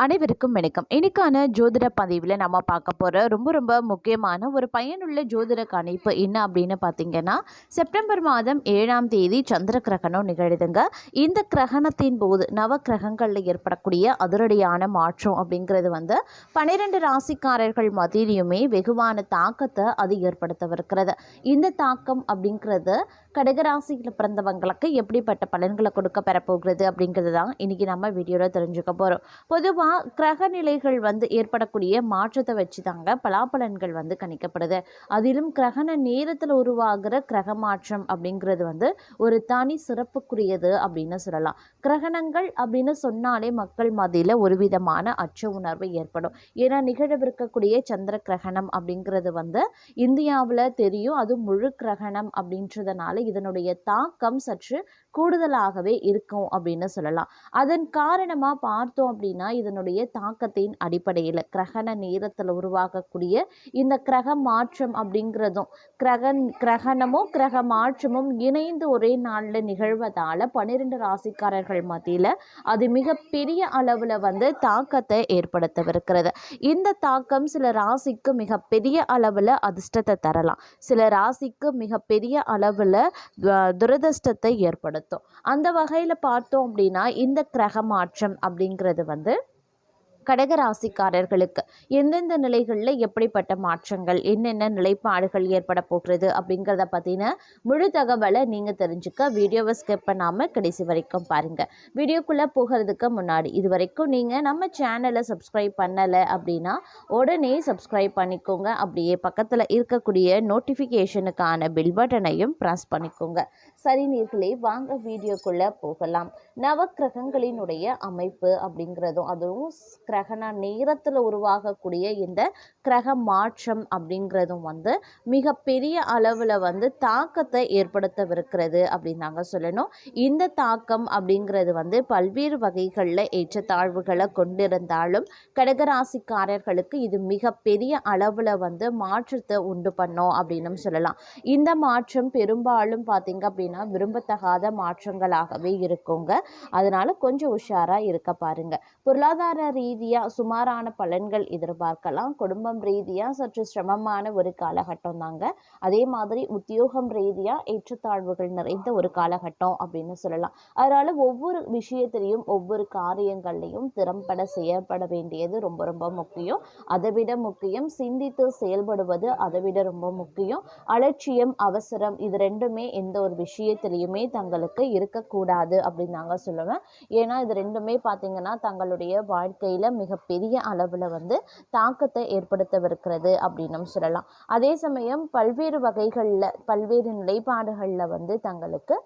அனைவருக்கும் வணக்கம். இன்னைக்கான ஜோதிட பதிவில் நம்ம பார்க்க போகிற ரொம்ப முக்கியமான ஒரு பயனுள்ள ஜோதிட கணிப்பு என்ன அப்படின்னு பார்த்தீங்கன்னா, செப்டம்பர் மாதம் 7ஆம் தேதி சந்திர கிரகணம் நிகழுதுங்க. இந்த கிரகணத்தின் போது நவ கிரகங்களில் ஏற்படக்கூடிய அதிரடியான மாற்றம் அப்படிங்கிறது 12 ராசிக்காரர்கள் மத்தியிலுமே வெகுவான தாக்கத்தை அது ஏற்படுத்தவிருக்கிறது. இந்த தாக்கம் அப்படிங்கிறது கடகராசியில் பிறந்தவங்களுக்கு எப்படிப்பட்ட பலன்களை கொடுக்க பெறப்போகிறது அப்படிங்கிறது தான் இன்றைக்கி நம்ம வீடியோவில் தெரிஞ்சுக்க போகிறோம். பொதுவாக கிரக நிலைகள் ஏற்படக்கூடிய மாற்றத்தை வச்சு தாங்க பலாபலன்கள் கணிக்கப்படுது. அதிலும் கிரகண நேரத்தில் உருவாகிற கிரக மாற்றம் அப்படிங்கிறது ஒரு தனி சிறப்புக்குரியது அப்படின்னு சொல்லலாம். கிரகணங்கள் அப்படின்னு சொன்னாலே மக்கள் மத்தியில் ஒரு விதமான அச்ச உணர்வு ஏற்படும். ஏன்னா நிகழவிருக்கக்கூடிய சந்திர கிரகணம் அப்படிங்கிறது இந்தியாவில் தெரியும். அது முழு கிரகணம் அப்படின்றதுனால இதனுடைய தாக்கம் சற்று கூடுதலாகவே இருக்கும் அப்படின்னு சொல்லலாம். அதன் காரணமாக பார்த்தோம் அப்படின்னா இதனுடைய தாக்கத்தின் அடிப்படையில் கிரகண நேரத்தில் உருவாகக்கூடிய இந்த கிரக மாற்றம் அப்படிங்கிறதும் கிரகணமும் கிரக மாற்றமும் இணைந்து ஒரே நாளில் நிகழ்வதால் 12 ராசிக்காரர்கள் மத்தியில் அது மிகப்பெரிய அளவில் தாக்கத்தை ஏற்படுத்தவிருக்கிறது. இந்த தாக்கம் சில ராசிக்கு மிகப்பெரிய அளவில் அதிர்ஷ்டத்தை தரலாம், சில ராசிக்கு மிகப்பெரிய அளவில் துரதிர்ஷ்டத்தை ஏற்படுத்தும். அந்த வகையில் பார்த்தோம் அப்படின்னா இந்த கிரக மாற்றம் அப்படிங்கிறது கடகராசிக்காரர்களுக்கு எந்தெந்த நிலைகளில் எப்படிப்பட்ட மாற்றங்கள் என்னென்ன நிலைப்பாடுகள் ஏற்பட போகிறது அப்படிங்கிறத பற்றின முழு தகவலை நீங்கள் தெரிஞ்சுக்க வீடியோவை ஸ்கிப் பண்ணாமல் கடைசி வரைக்கும் பாருங்கள். வீடியோக்குள்ளே போகிறதுக்கு முன்னாடி இது வரைக்கும் நீங்கள் நம்ம சேனலை சப்ஸ்கிரைப் பண்ணலை அப்படின்னா உடனே சப்ஸ்கிரைப் பண்ணிக்கோங்க. அப்படியே பக்கத்தில் இருக்கக்கூடிய நோட்டிஃபிகேஷனுக்கான பெல் பட்டனையும் ப்ரெஸ் பண்ணிக்கோங்க. சரி நேர்களே, வாங்க வீடியோக்குள்ளே போகலாம். நவக்கிரகங்களினுடைய அமைப்பு அப்படிங்கிறதும் அதுவும் கிரகண நேரத்தில் உருவாகக்கூடிய இந்த கிரக மாற்றம் அப்படிங்கிறதும் மிக பெரிய அளவில் தாக்கத்தை ஏற்படுத்தவிருக்கிறது அப்படின்னு நாங்கள் சொல்லணும். இந்த தாக்கம் அப்படிங்கிறது பல்வேறு வகைகளில் ஏற்றத்தாழ்வுகளை கொண்டிருந்தாலும் கடகராசிக்காரர்களுக்கு இது மிக பெரிய அளவில் மாற்றத்தை உண்டு பண்ணோம் அப்படின்னு சொல்லலாம். இந்த மாற்றம் பெரும்பாலும் பார்த்தீங்க அப்படின்னா விரும்பத்தகாத மாற்றங்களாகவே இருக்குங்க. அதனால கொஞ்சம் உஷாராக இருக்க பாருங்க. பொருளாதார ரீதியாக சுமாரான பலன்கள் எதிர்பார்க்கலாம். குடும்பம் ரீதியாக சற்று சிரமமான ஒரு காலகட்டம் தாங்க. அதே மாதிரி உத்தியோகம் ரீதியாக ஏற்றத்தாழ்வுகள் நிறைந்த ஒரு காலகட்டம் அப்படின்னு சொல்லலாம். அதனால ஒவ்வொரு விஷயத்திலையும் ஒவ்வொரு காரியங்கள்லையும் திறம்பட செயல்பட வேண்டியது ரொம்ப முக்கியம். அதை விட முக்கியம் சிந்தித்து செயல்படுவது, அதை விட ரொம்ப முக்கியம். அலட்சியம், அவசரம் இது ரெண்டுமே எந்த ஒரு விஷயத்திலையுமே தங்களுக்கு இருக்கக்கூடாது அப்படின்னு நாங்க சொல்லுவேன். ஏன்னா இது ரெண்டுமே பார்த்தீங்கன்னா தங்களுடைய வாழ்க்கையில மிகப்பெரிய அளவில் தாக்கத்தை ஏற்படுத்தவிருக்கிறது அப்படின்னு சொல்லலாம். அதே சமயம் பல்வேறு வகைகளில் பல்வேறு நிலைப்பாடுகளில் தங்களுக்கு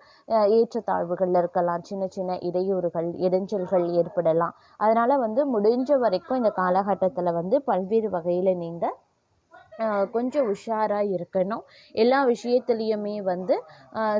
ஏற்றத்தாழ்வுகள் இருக்கலாம், சின்ன சின்ன இடையூறுகள் இடைஞ்சல்கள் ஏற்படலாம். அதனால முடிஞ்ச வரைக்கும் இந்த காலகட்டத்தில் பல்வேறு வகையில் நீங்கள் கொஞ்சம் உஷாராக இருக்கணும். எல்லா விஷயத்துலேயுமே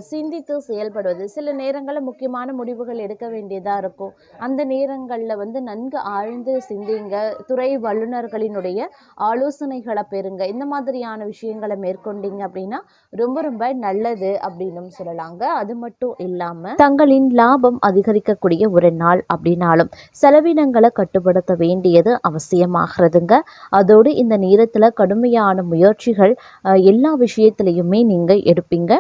சிந்தித்து செயல்படுவது. சில நேரங்களில் முக்கியமான முடிவுகள் எடுக்க வேண்டியதாக இருக்கும். அந்த நேரங்களில் நன்கு ஆழ்ந்து சிந்திங்க. துறை வல்லுநர்களினுடைய ஆலோசனைகளை பெறுங்க. இந்த மாதிரியான விஷயங்களை மேற்கொண்டீங்க அப்படின்னா ரொம்ப நல்லது அப்படின்னு சொல்லலாங்க. அது மட்டும் இல்லாமல் தங்களின் லாபம் அதிகரிக்கக்கூடிய ஒரு நாள் அப்படின்னாலும் செலவினங்களை கட்டுப்படுத்த வேண்டியது அவசியமாகிறதுங்க. அதோடு இந்த நேரத்தில் கடுமையான முயற்சிகள் எல்லா விஷயத்திலையுமே நீங்கள் எடுப்பீங்க.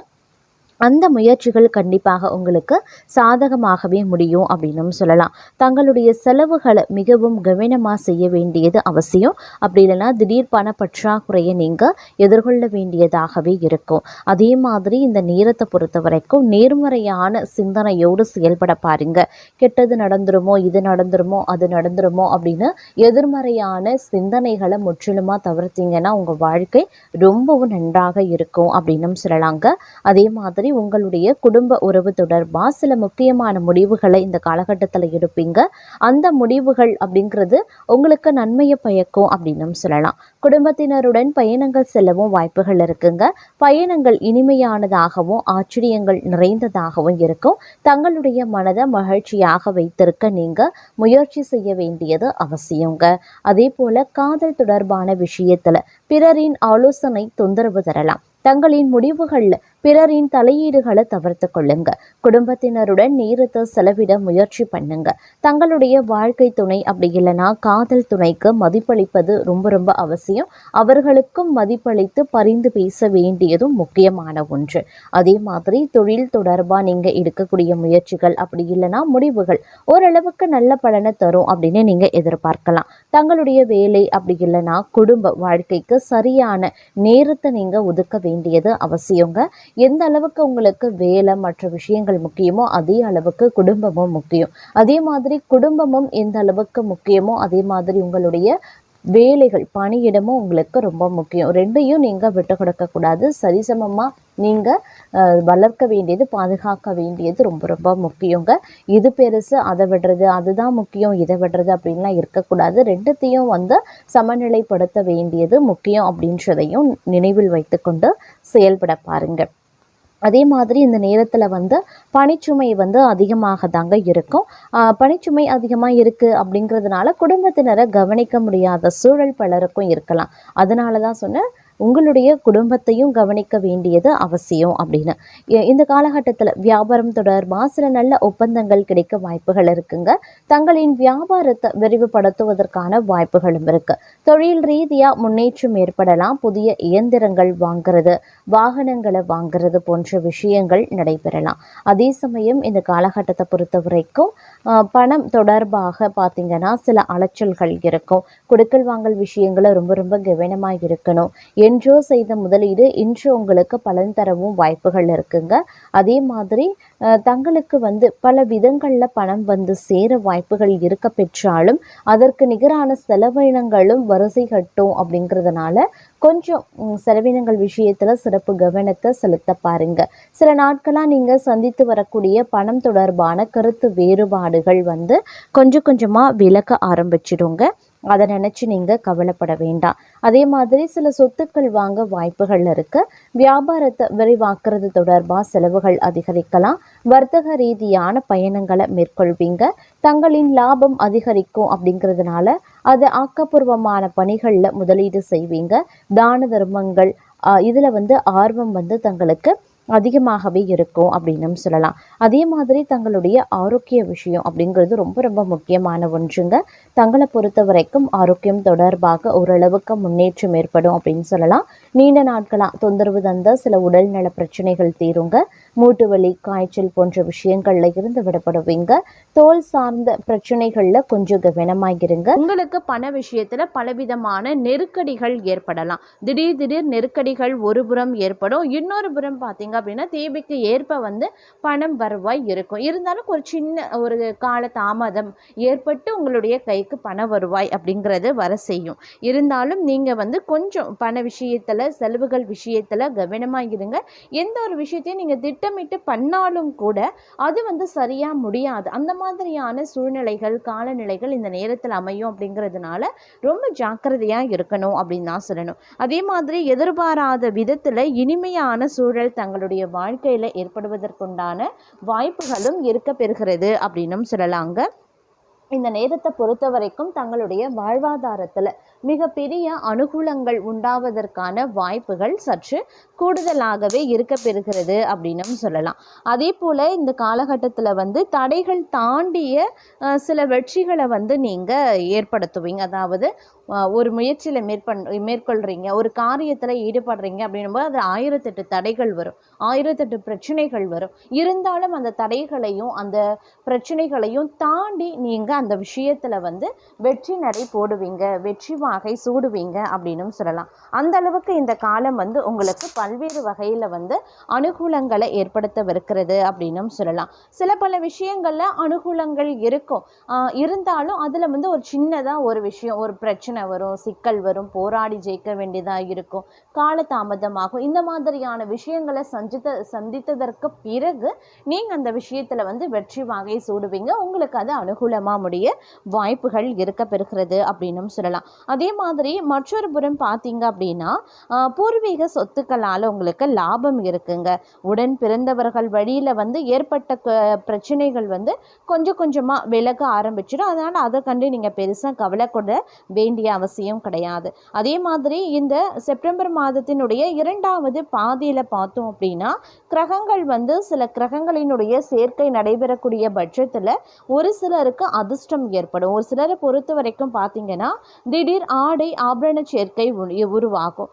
அந்த முயற்சிகள் கண்டிப்பாக உங்களுக்கு சாதகமாகவே முடியும் அப்படின்னு சொல்லலாம். தங்களுடைய செலவுகளை மிகவும் கவனமாக செய்ய வேண்டியது அவசியம். அப்படி இல்லைன்னா திடீர் பண பற்றாக்குறையை நீங்கள் எதிர்கொள்ள வேண்டியதாகவே இருக்கும். அதே மாதிரி இந்த நேரத்தை பொறுத்த வரைக்கும் நேர்மறையான சிந்தனையோடு செயல்பட பாருங்க. கெட்டது நடந்துருமோ, இது நடந்துருமோ, அது நடந்துருமோ அப்படின்னு எதிர்மறையான சிந்தனைகளை முற்றிலுமாக தவிர்த்தீங்கன்னா உங்கள் வாழ்க்கை ரொம்பவும் நன்றாக இருக்கும் அப்படின்னு சொல்லலாங்க. அதே மாதிரி உங்களுடைய குடும்ப உறவு தொடர்பாக சில முக்கியமான முடிவுகளை இந்த காலகட்டத்தில் எடுப்பீங்க. அந்த முடிவுகள் அப்படிங்கிறது உங்களுக்கு நன்மையை பயக்கும் அப்படின்னு சொல்லலாம். குடும்பத்தினருடன் பயணங்கள் செல்லவும் வாய்ப்புகள் இருக்குங்க. பயணங்கள் இனிமையானதாகவும் ஆச்சரியங்கள் நிறைந்ததாகவும் இருக்கும். தங்களுடைய மனதை மகிழ்ச்சியாக வைத்திருக்க நீங்க முயற்சி செய்ய வேண்டியது அவசியங்க. அதே போல காதல் தொடர்பான விஷயத்துல பிறரின் ஆலோசனை தொந்தரவு தரலாம். தங்களின் முடிவுகளில் பிறரின் தலையீடுகளை தவிர்த்து கொள்ளுங்க. குடும்பத்தினருடன் நேரத்தை செலவிட முயற்சி பண்ணுங்க. தங்களுடைய வாழ்க்கை துணை அப்படி இல்லைன்னா காதல் துணைக்கு மதிப்பளிப்பது ரொம்ப ரொம்ப அவசியம். அவர்களுக்கும் மதிப்பளித்து பரிந்து பேச வேண்டியதும் முக்கியமான ஒன்று. அதே மாதிரி தொழில் தொடர்பாக நீங்கள் எடுக்கக்கூடிய முயற்சிகள் அப்படி இல்லைன்னா முடிவுகள் ஓரளவுக்கு நல்ல பலனை தரும் அப்படின்னு நீங்கள் எதிர்பார்க்கலாம். தங்களுடைய வேலை அப்படி இல்லைன்னா குடும்ப வாழ்க்கைக்கு சரியான நேரத்தை நீங்கள் ஒதுக்க வேண்டியது அவசியங்க. எந்த அளவுக்கு உங்களுக்கு வேலை மற்ற விஷயங்கள் முக்கியமோ அதே அளவுக்கு குடும்பமும் முக்கியம். அதே மாதிரி குடும்பமும் எந்த அளவுக்கு முக்கியமோ அதே மாதிரி உங்களுடைய வேலைகள் பணியிடமும் உங்களுக்கு ரொம்ப முக்கியம். ரெண்டையும் நீங்கள் விட்டு கொடுக்கக்கூடாது. சரிசமமாக நீங்கள் வளர்க்க வேண்டியது பாதுகாக்க வேண்டியது ரொம்ப ரொம்ப முக்கியங்க. இது பெருசு அதை விடுறது, அதுதான் முக்கியம் இதை விடுறது அப்படின்லாம் இருக்கக்கூடாது. ரெண்டுத்தையும் சமநிலைப்படுத்த வேண்டியது முக்கியம் அப்படின்றதையும் நினைவில் வைத்துக்கொண்டு செயல்பட பாருங்கள். அதே மாதிரி இந்த நேரத்தில் பணிச்சுமை அதிகமாக தாங்க இருக்கும். பணிச்சுமை அதிகமாக இருக்குது அப்படிங்கிறதுனால குடும்பத்தினரை கவனிக்க முடியாத சூழல் பலருக்கும் இருக்கலாம். அதனால தான் சொன்னேன் உங்களுடைய குடும்பத்தையும் கவனிக்க வேண்டியது அவசியம் அப்படின்னு. இந்த காலகட்டத்தில் வியாபாரம் தொடர்பாக சில நல்ல ஒப்பந்தங்கள் கிடைக்க வாய்ப்புகள் இருக்குங்க. தங்களின் வியாபாரத்தை விரிவுபடுத்துவதற்கான வாய்ப்புகளும் இருக்கு. தொழில் ரீதியாக முன்னேற்றம் ஏற்படலாம். புதிய இயந்திரங்கள் வாங்கிறது, வாகனங்களை வாங்கிறது போன்ற விஷயங்கள் நடைபெறலாம். அதே சமயம் இந்த காலகட்டத்தை பொறுத்த வரைக்கும் பணம் தொடர்பாக பார்த்தீங்கன்னா சில அலைச்சல்கள் இருக்கும். கொடுக்கல் வாங்கல் விஷயங்களை ரொம்ப ரொம்ப கவனமாக இருக்கணும். என்றோ செய்த முதலீடு இன்று உங்களுக்கு பலன் தரவும் வாய்ப்புகள் இருக்குங்க. அதே மாதிரி தங்களுக்கு பல விதங்களில் பணம் சேர வாய்ப்புகள் இருக்க பெற்றாலும் அதற்கு நிகரான செலவினங்களும் வரிசை கட்டும். அப்படிங்கிறதுனால கொஞ்சம் செலவினங்கள் விஷயத்தில் சிறப்பு கவனத்தை செலுத்த பாருங்க. சில நாட்களாக நீங்கள் சந்தித்து வரக்கூடிய பணம் தொடர்பான கருத்து வேறுபாடுகள் கொஞ்சம் கொஞ்சமாக விலக ஆரம்பிச்சிடுங்க. அதை நினச்சி நீங்கள் கவலைப்பட வேண்டாம். அதே மாதிரி சில சொத்துக்கள் வாங்க வாய்ப்புகள் இருக்குது. வியாபாரத்தை விரிவாக்குறது தொடர்பாக செலவுகள் அதிகரிக்கலாம். வர்த்தக ரீதியான பயணங்களை மேற்கொள்வீங்க. தங்களின் லாபம் அதிகரிக்கும் அப்படிங்கிறதுனால அது ஆக்கப்பூர்வமான பணிகளில் முதலீடு செய்வீங்க. தான தர்மங்கள் இதில் ஆர்வம் தங்களுக்கு அதிகமாகவே இருக்கும் அப்படின்னு சொல்லலாம். அதே மாதிரி தங்களுடைய ஆரோக்கிய விஷயம் அப்படிங்கிறது ரொம்ப ரொம்ப முக்கியமான ஒன்றுங்க. தங்களை பொறுத்த வரைக்கும் ஆரோக்கியம் தொடர்பாக ஓரளவுக்கு முன்னேற்றம் ஏற்படும் அப்படின்னு சொல்லலாம். நீண்ட நாட்களாக தொந்தரவு தந்த சில உடல்நல பிரச்சனைகள் தீருங்க. மூட்டு வலி, காய்ச்சல் போன்ற விஷயங்கள்ல இருந்து விடப்படுவீங்க. தோல் சார்ந்த பிரச்சனைகள்ல கொஞ்சம் கவனமாகிருங்க. உங்களுக்கு பண விஷயத்துல பலவிதமான நெருக்கடிகள் ஏற்படலாம். திடீர் நெருக்கடிகள் ஒரு புறம் ஏற்படும். இன்னொரு புறம் பார்த்தீங்க அப்படின்னா தேவைக்கு ஏற்ப பணம் வருவாய் இருக்கும். இருந்தாலும் ஒரு சின்ன ஒரு கால தாமதம் ஏற்பட்டு உங்களுடைய கைக்கு பண வருவாய் அப்படிங்கிறது வர செய்யும். இருந்தாலும் நீங்க கொஞ்சம் பண விஷயத்துல செலவுகள் விஷயத்துல கவனமாகிருங்க. எந்த ஒரு விஷயத்தையும் நீங்க திட்டமிட்டு பண்ணாலும் கூட அது சரியா முடியாது. அந்த மாதிரியான சூழ்நிலைகள் காலநிலைகள் இந்த நேரத்தில் அமையும். அப்படிங்கிறதுனால ரொம்ப ஜாக்கிரதையா இருக்கணும் அப்படின்னு தான் சொல்லணும். அதே மாதிரி எதிர்பாராத விதத்துல இனிமையான சூழல் தங்களுடைய வாழ்க்கையில ஏற்படுவதற்குண்டான வாய்ப்புகளும் இருக்க பெறுகிறது அப்படின்னும் சொல்லலாங்க. இந்த நேரத்தை பொறுத்த வரைக்கும் தங்களுடைய வாழ்வாதாரத்தில் மிகப்பெரிய அனுகூலங்கள் உண்டாவதற்கான வாய்ப்புகள் சற்று கூடுதலாகவே இருக்க பெறுகிறது அப்படின்னும் சொல்லலாம். அதே போல் இந்த காலகட்டத்தில் தடைகள் தாண்டிய சில வெற்றிகளை நீங்கள் ஏற்படுத்துவீங்க. அதாவது ஒரு முயற்சியில் மேற்கொள்கிறீங்க, ஒரு காரியத்தில் ஈடுபடுறீங்க அப்படின்னும்போது அது 1008 தடைகள் வரும், 1008 பிரச்சனைகள் வரும். இருந்தாலும் அந்த தடைகளையும் அந்த பிரச்சனைகளையும் தாண்டி நீங்கள் அந்த விஷயத்தில் வெற்றி நடை போடுவீங்க, வெற்றி வாகை சூடுவீங்க அப்படின்னு சொல்லலாம். அந்த அளவுக்கு இந்த காலம் உங்களுக்கு பல்வேறு வகையில் அனுகூலங்களை ஏற்படுத்தவிருக்கிறது அப்படின்னும் சொல்லலாம். சில பல விஷயங்களில் அனுகூலங்கள் இருக்கும். இருந்தாலும் அதில் ஒரு சின்னதாக ஒரு விஷயம், ஒரு பிரச்சனை வரும், சிக்கல் வரும், போராடி ஜெயிக்க வேண்டியதாக இருக்கும், காலதாமதமாகும். இந்த மாதிரியான விஷயங்களை சந்தித்ததற்கு பிறகு நீங்கள் அந்த விஷயத்தில் வெற்றி வாகை சூடுவீங்க. உங்களுக்கு அது அனுகூலமாக முடிய வாய்ப்புகள் இருக்க பெறுகிறது அப்படின்னும் சொல்லலாம். அதே மாதிரி மற்றொரு புறம் பார்த்தீங்க அப்படின்னா பூர்வீக சொத்துக்களால் உங்களுக்கு லாபம் இருக்குங்க. உடன் பிறந்தவர்கள் வழியில் வந்து ஏற்பட்ட பிரச்சனைகள் வந்து கொஞ்சம் கொஞ்சமாக விலக ஆரம்பிச்சிடும். அதனால் அதை கண்டு நீங்கள் பெருசாக கவலை கொள்ள வேண்டிய அவசியம் கிடையாது. அதே மாதிரி இந்த செப்டம்பர் மாதத்தினுடைய 2வது பாதியில் பார்த்தோம் அப்படின்னா கிரகங்கள் வந்து சில கிரகங்களினுடைய சேர்க்கை நடைபெறக்கூடிய பட்சத்தில் ஒரு சிலருக்கு அதிர்ஷ்டம் ஏற்படும். ஒரு சிலரை பொறுத்த வரைக்கும் பார்த்தீங்கன்னா திடீர் ஆடை ஆபரண சேர்க்கை உருவாகும்.